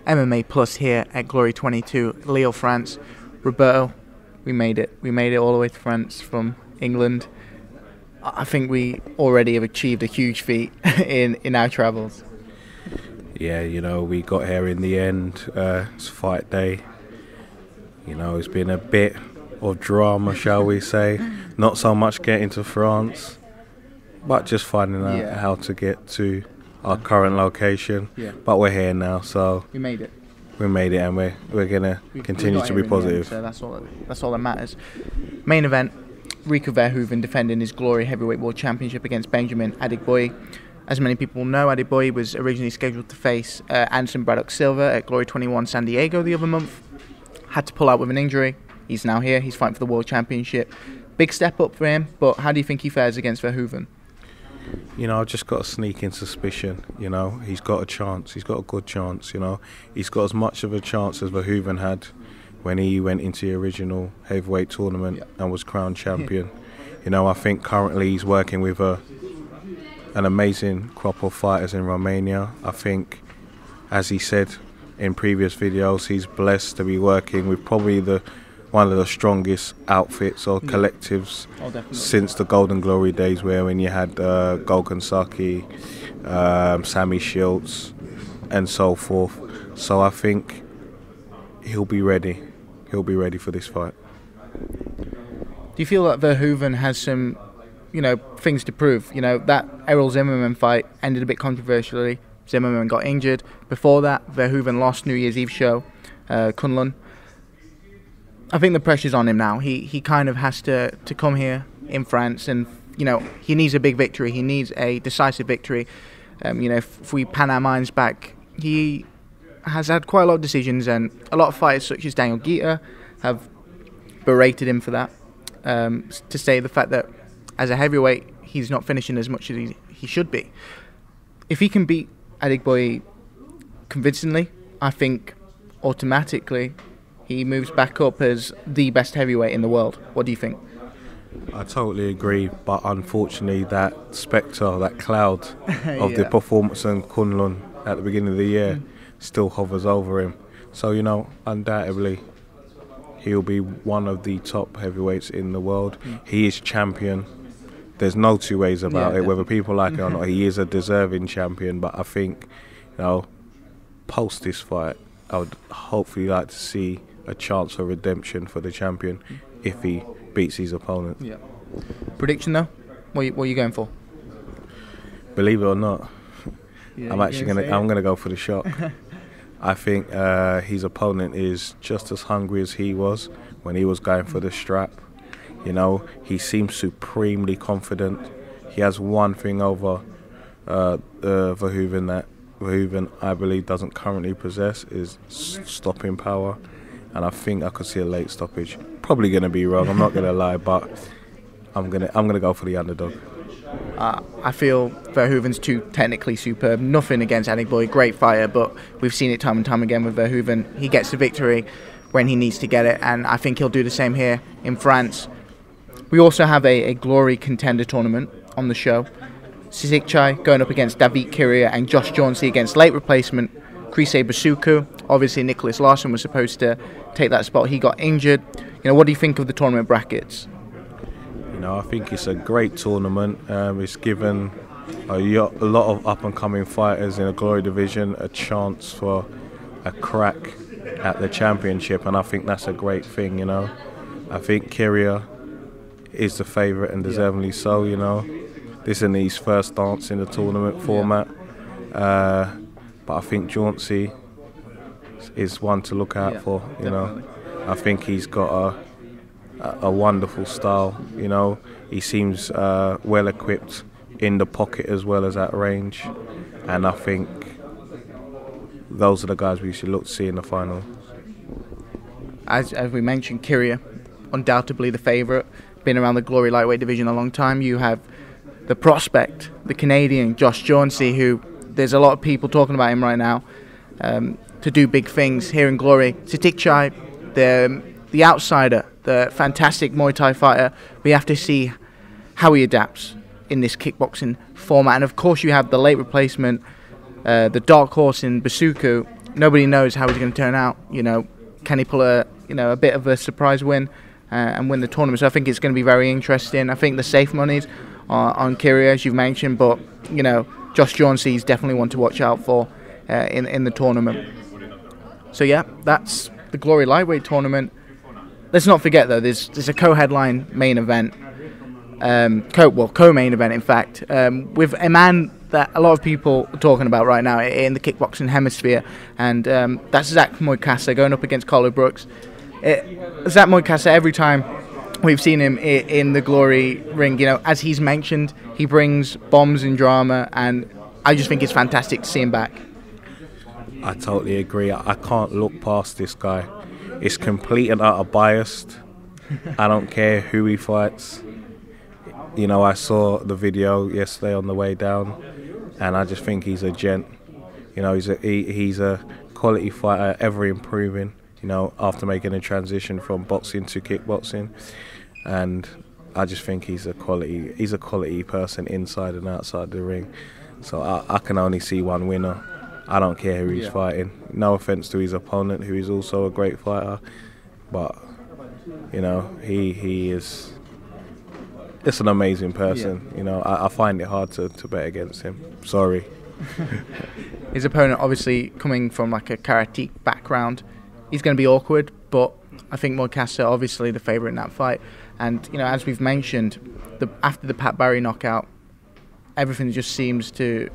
MMA Plus here at Glory 22, Lille, France. Roberto, we made it. We made it all the way to France from England. I think we already have achieved a huge feat in our travels. Yeah, you know, we got here in the end. It's fight day. You know, it's been a bit of drama, shall we say. Not so much getting to France, but just finding out how to get to our current location. Yeah. But we're here now, so we made it. We made it, and we're gonna continue to be positive. So that's all that matters. Main event: Rico Verhoeven defending his Glory Heavyweight World Championship against Benjamin Adegbuyi. As many people know, Adegbuyi was originally scheduled to face Anderson Braddock Silva at Glory 21 San Diego the other month. Had to pull out with an injury. He's now here. He's fighting for the World Championship. Big step up for him, but how do you think he fares against Verhoeven? You know, I've just got a sneaking suspicion, you know. He's got a chance. He's got a good chance, you know. He's got as much of a chance as Verhoeven had when he went into the original heavyweight tournament and was crowned champion. You know, I think currently he's working with an amazing crop of fighters in Romania. I think, as he said in previous videos, he's blessed to be working with probably one of the strongest outfits or collectives since the Golden Glory days, where when you had Golgan Saki, Sammy Schultz, and so forth. So I think he'll be ready. He'll be ready for this fight. Do you feel that Verhoeven has some, things to prove? You know, that Errol Zimmerman fight ended a bit controversially. Zimmerman got injured. Before that, Verhoeven lost New Year's Eve show, Kunlun. I think the pressure's on him now. He kind of has to come here in France, and he needs a big victory. He needs a decisive victory. If we pan our minds back, he has had quite a lot of decisions, and a lot of fighters such as Daniel Guita have berated him for that. To say the fact that as a heavyweight, he's not finishing as much as he should be. If he can beat Adegbuyi convincingly, I think automatically he moves back up as the best heavyweight in the world. What do you think? I totally agree, but unfortunately that spectre, that cloud of the performance in Kunlun at the beginning of the year still hovers over him. So, undoubtedly he'll be one of the top heavyweights in the world. He is champion. There's no two ways about it, whether people like it or not. He is a deserving champion, but I think, post this fight, I would hopefully like to see a chance for redemption for the champion if he beats his opponent. Yeah. Prediction though? What are you going for? Believe it or not, I'm gonna go for the shock. I think his opponent is just as hungry as he was when he was going for the strap. He seems supremely confident. He has one thing over Verhoeven that Verhoeven, I believe, doesn't currently possess, is stopping power, and I think I could see a late stoppage. Probably going to be wrong, I'm not going to lie, but I'm gonna go for the underdog. I feel Verhoeven's too technically superb. Nothing against Adegbuyi, great fighter, but we've seen it time and time again with Verhoeven. He gets the victory when he needs to get it, and I think he'll do the same here in France. We also have a Glory contender tournament on the show. Sitthichai going up against Davit Kiria, and Jauncey against late replacement Crice Boussoukou. Obviously, Nicholas Larson was supposed to take that spot. He got injured. What do you think of the tournament brackets? I think it's a great tournament. It's given a lot of up-and-coming fighters in the Glory division a chance for a crack at the championship, and I think that's a great thing. I think Kiria is the favourite, and deservedly so. This isn't his first dance in the tournament format, but I think Jauncey is one to look out for. I think he's got a wonderful style. He seems well equipped in the pocket as well as at range, and I think those are the guys we should look to see in the final. As we mentioned, Kiria, undoubtedly the favourite. Been around the Glory lightweight division a long time. You have the prospect, the Canadian Jauncey, who there's a lot of people talking about him right now to do big things here in Glory. Sitthichai, the outsider, the fantastic Muay Thai fighter. We have to see how he adapts in this kickboxing format. And of course you have the late replacement, the dark horse in Boussoukou, nobody knows how he's going to turn out. Can he pull a bit of a surprise win and win the tournament? So I think it's going to be very interesting. I think the safe monies are on Kiria, as you've mentioned, but Josh Jauncey is definitely one to watch out for in the tournament. So yeah, that's the Glory Lightweight tournament. Let's not forget though, there's a co-headline main event, co-main event in fact, with a man that a lot of people are talking about right now in the kickboxing hemisphere, and that's Zach Moicasa going up against Carlo Brooks. Zach Moicasa, every time we've seen him in the Glory ring, as he's mentioned, he brings bombs and drama, and I just think it's fantastic to see him back. I totally agree. I can't look past this guy. It's complete and utter biased. I don't care who he fights. I saw the video yesterday on the way down, and I just think he's a gent. He's a quality fighter, ever improving. After making a transition from boxing to kickboxing, and I just think he's a quality person inside and outside the ring. So I can only see one winner. I don't care who he's fighting. No offense to his opponent, who is also a great fighter, but he is just an amazing person. I find it hard to bet against him. Sorry. His opponent, obviously coming from like a karate background, he's going to be awkward, but I think Moicasa obviously the favourite in that fight. And as we've mentioned, after the Pat Barry knockout, everything just seems to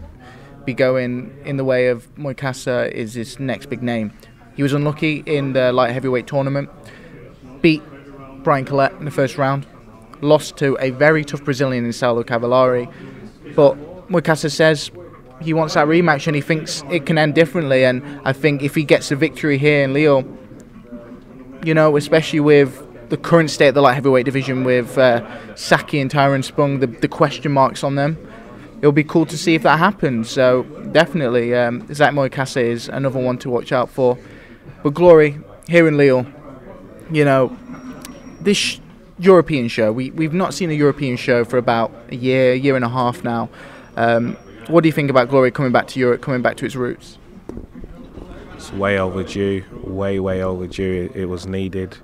be going in the way of Moicasa is his next big name. He was unlucky in the light heavyweight tournament, beat Brian Collette in the first round, lost to a very tough Brazilian in Saulo Cavallari, but Moicasa says he wants that rematch and he thinks it can end differently, and I think if he gets a victory here in Lille, especially with the current state of the light heavyweight division with Saki and Tyron Spong, the question marks on them, it'll be cool to see if that happens. So definitely, Zach Moicasa is another one to watch out for. But Glory, here in Lille, this European show, we've not seen a European show for about a year and a half now. What do you think about Glory coming back to Europe, coming back to its roots? It's way overdue, way overdue. It was needed,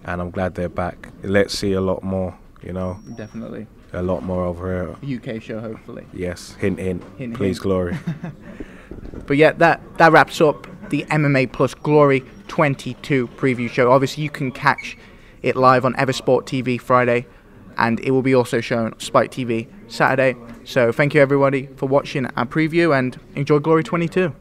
and I'm glad they're back. Let's see a lot more, Definitely. A lot more over here. UK show, hopefully. Yes, hint. Please, hint. Glory. But yeah, that wraps up the MMA Plus Glory 22 preview show. Obviously, you can catch it live on Eversport TV Friday, and it will be also shown on Spike TV Saturday. So thank you everybody for watching our preview, and enjoy Glory 22.